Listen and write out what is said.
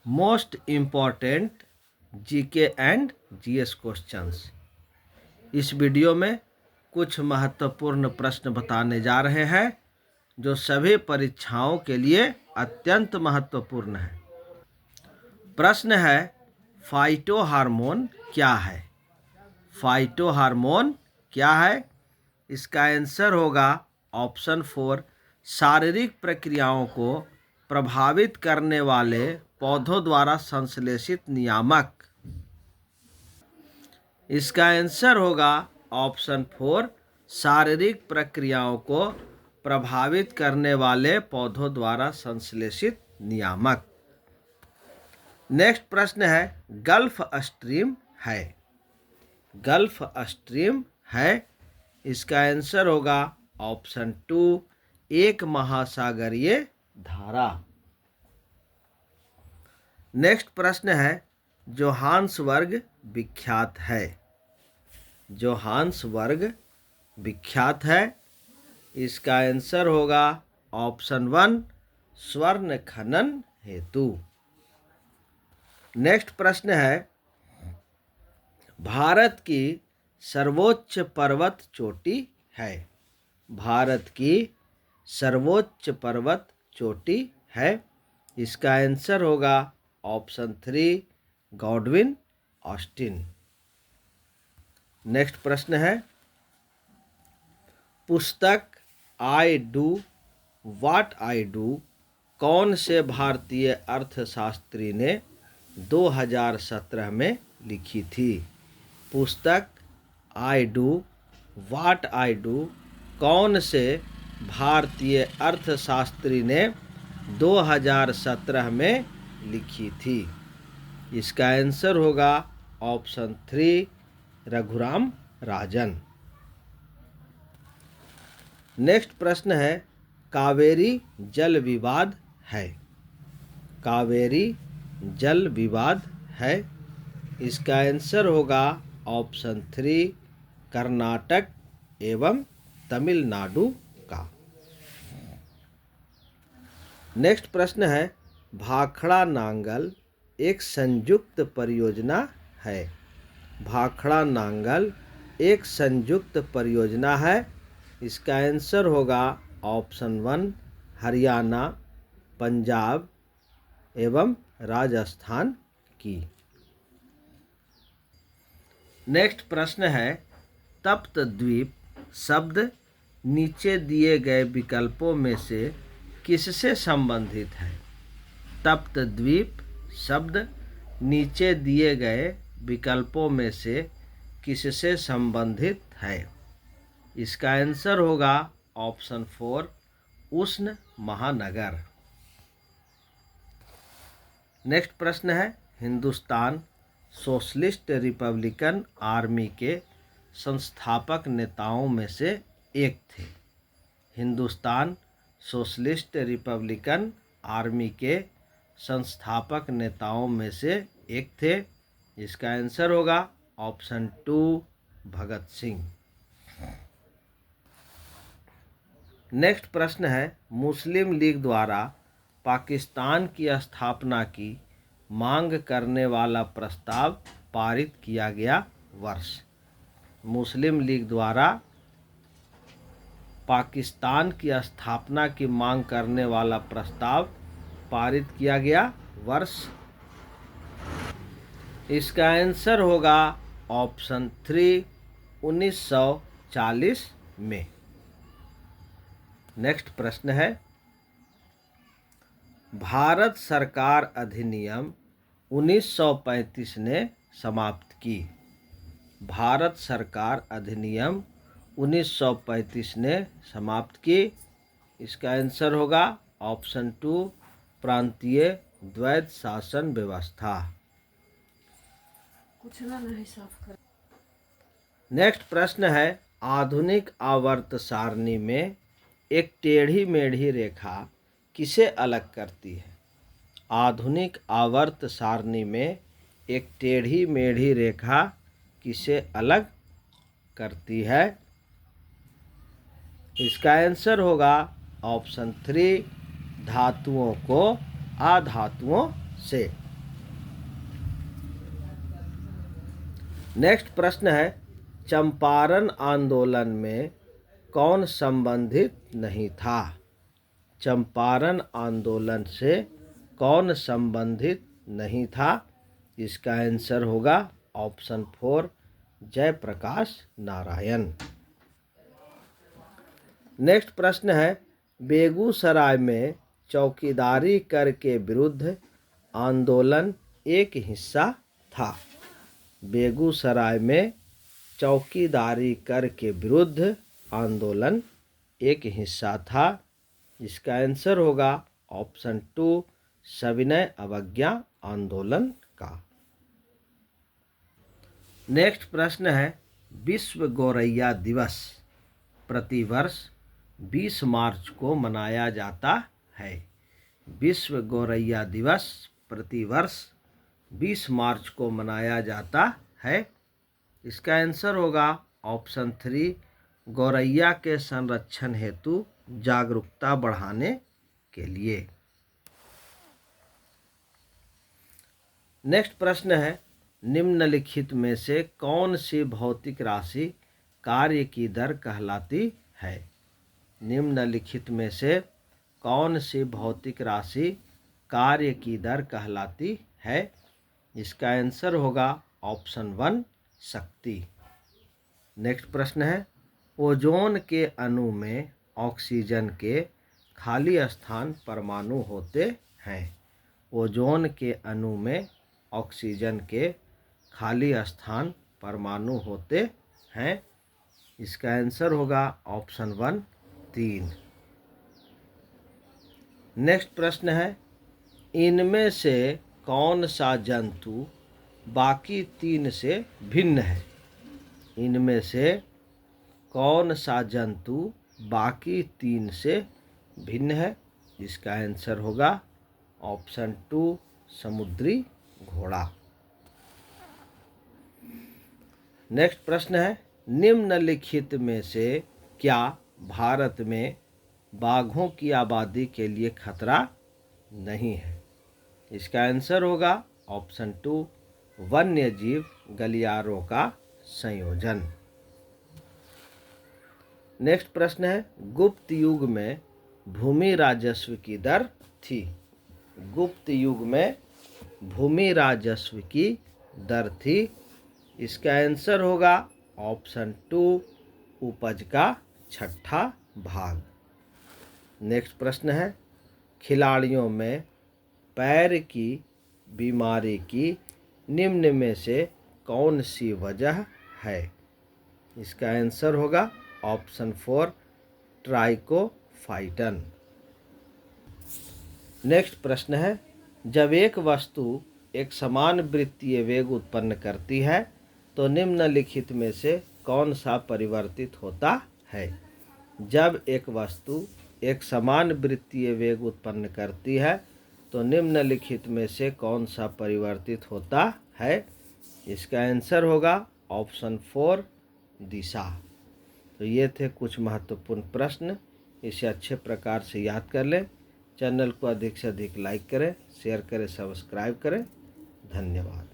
Most important GK and GS questions. इस video में कुछ महत्वपूर्ण प्रश्न बताने जा रहे हैं जो सभी परीक्षाओं के लिए अत्यंत महत्वपूर्ण है। प्रश्न है, फाइटो हार्मोन क्या है? फाइटो हार्मोन क्या है? इसका आंसर होगा ऑप्शन 4, शारीरिक प्रक्रियाओं को प्रभावित करने वाले पौधों द्वारा संश्लेषित नियामक। इसका आंसर होगा ऑप्शन 4, शारीरिक प्रक्रियाओं को प्रभावित करने वाले पौधों द्वारा संश्लेषित नियामक। नेक्स्ट प्रश्न है, गल्फ स्ट्रीम है? गल्फ स्ट्रीम है? इसका आंसर होगा ऑप्शन 2, एक महासागरीय धारा। नेक्स्ट प्रश्न है, जोहान्सबर्ग विख्यात है? जोहान्सबर्ग विख्यात है? इसका आंसर होगा ऑप्शन 1, स्वर्ण खनन हेतु। नेक्स्ट प्रश्न है, भारत की सर्वोच्च पर्वत चोटी है? भारत की सर्वोच्च पर्वत चोटी है? इसका आंसर होगा ऑप्शन 3, गॉडविन ऑस्टिन। नेक्स्ट प्रश्न है, पुस्तक I do what I do कौन से भारतीय अर्थशास्त्री ने 2017 में लिखी थी? पुस्तक I do what I do कौन से भारतीय अर्थशास्त्री ने 2017 में लिखी थी? इसका आंसर होगा ऑप्शन 3, रघुराम राजन। नेक्स्ट प्रश्न है, कावेरी जल विवाद है? कावेरी जल विवाद है? इसका आंसर होगा ऑप्शन 3, कर्नाटक एवं तमिलनाडु का। नेक्स्ट प्रश्न है, भाखड़ा नांगल एक संयुक्त परियोजना है? भाखड़ा नांगल एक संयुक्त परियोजना है? इसका आंसर होगा ऑप्शन 1, हरियाणा, पंजाब एवं राजस्थान की। नेक्स्ट प्रश्न है, तप्त द्वीप शब्द नीचे दिए गए विकल्पों में से किससे संबंधित है? तप्त द्वीप शब्द नीचे दिए गए विकल्पों में से किससे संबंधित है? इसका आंसर होगा ऑप्शन 4, उष्ण महानगर। नेक्स्ट प्रश्न है, हिंदुस्तान सोशलिस्ट रिपब्लिकन आर्मी के संस्थापक नेताओं में से एक थे? हिंदुस्तान सोशलिस्ट रिपब्लिकन आर्मी के संस्थापक नेताओं में से एक थे? इसका आंसर होगा ऑप्शन 2, भगत सिंह। नेक्स्ट प्रश्न है, मुस्लिम लीग द्वारा पाकिस्तान की स्थापना की मांग करने वाला प्रस्ताव पारित किया गया वर्ष? मुस्लिम लीग द्वारा पाकिस्तान की स्थापना की मांग करने वाला प्रस्ताव पारित किया गया वर्ष? इसका आंसर होगा ऑप्शन 3, 1940 में। नेक्स्ट प्रश्न है, भारत सरकार अधिनियम 1935 ने समाप्त की? भारत सरकार अधिनियम 1935 ने समाप्त की? इसका आंसर होगा ऑप्शन 2, प्रांतीय द्वैध शासन व्यवस्था। कुछ ना नहीं साफ कर। नेक्स्ट प्रश्न है, आधुनिक आवर्त सारणी में एक टेढ़ी मेढ़ी रेखा किसे अलग करती है? आधुनिक आवर्त सारणी में एक टेढ़ी मेढ़ी रेखा किसे अलग करती है? इसका आंसर होगा ऑप्शन 3, धातुओं को अधातुओं से। नेक्स्ट प्रश्न है, चंपारण आंदोलन में कौन संबंधित नहीं था? चंपारण आंदोलन से कौन संबंधित नहीं था? इसका आंसर होगा ऑप्शन 4 जयप्रकाश नारायण। नेक्स्ट प्रश्न है, बेगूसराय में चौकीदारी कर के विरुद्ध आंदोलन एक हिस्सा था। बेगूसराय में चौकीदारी कर के विरुद्ध आंदोलन एक हिस्सा था। इसका आंसर होगा ऑप्शन 2 सविनय अवज्ञा आंदोलन का। नेक्स्ट प्रश्न है, विश्व गौरैया दिवस प्रतिवर्ष 20 मार्च को मनाया जाता है। विश्व गौरैया दिवस प्रतिवर्ष 20 मार्च को मनाया जाता है। इसका आंसर होगा ऑप्शन 3 गौरैया के संरक्षण हेतु जागरूकता बढ़ाने के लिए। नेक्स्ट प्रश्न है, निम्नलिखित में से कौन सी भौतिक राशि कार्य की दर कहलाती है? निम्नलिखित में से कौन सी भौतिक राशि कार्य की दर कहलाती है? इसका आंसर होगा ऑप्शन 1 शक्ति। नेक्स्ट प्रश्न है, ओजोन के अणु में ऑक्सीजन के खाली स्थान परमाणु होते हैं। ओजोन के अणु में ऑक्सीजन के खाली स्थान परमाणु होते हैं। इसका आंसर होगा ऑप्शन 1 3। नेक्स्ट प्रश्न है, इनमें से कौन सा जंतु बाकी 3 से भिन्न है? इनमें से कौन सा जंतु बाकी 3 से भिन्न है? इसका आंसर होगा ऑप्शन 2 समुद्री घोड़ा। नेक्स्ट प्रश्न है, निम्नलिखित में से क्या भारत में बाघों की आबादी के लिए खतरा नहीं है? इसका आंसर होगा ऑप्शन 2 वन्यजीव गलियारों का संयोजन। नेक्स्ट प्रश्न है, गुप्त युग में भूमि राजस्व की दर थी। गुप्त युग में भूमि राजस्व की दर थी। इसका आंसर होगा ऑप्शन 2 उपज का 6ठा भाग। नेक्स्ट प्रश्न है, खिलाड़ियों में पैर की बीमारी की निम्न में से कौन सी वजह है? इसका आंसर होगा ऑप्शन 4 ट्राइकोफाइटन। नेक्स्ट प्रश्न है, जब एक वस्तु एक समान वृत्तीय वेग उत्पन्न करती है तो निम्नलिखित में से कौन सा परिवर्तित होता है? जब एक वस्तु एक समान वृत्तीय वेग उत्पन्न करती है तो निम्नलिखित में से कौन सा परिवर्तित होता है? इसका आंसर होगा ऑप्शन 4 दिशा। तो ये थे कुछ महत्वपूर्ण प्रश्न। इसे अच्छे प्रकार से याद कर लें। चैनल को अधिक से अधिक लाइक करें, शेयर करें, सब्सक्राइब करें। धन्यवाद।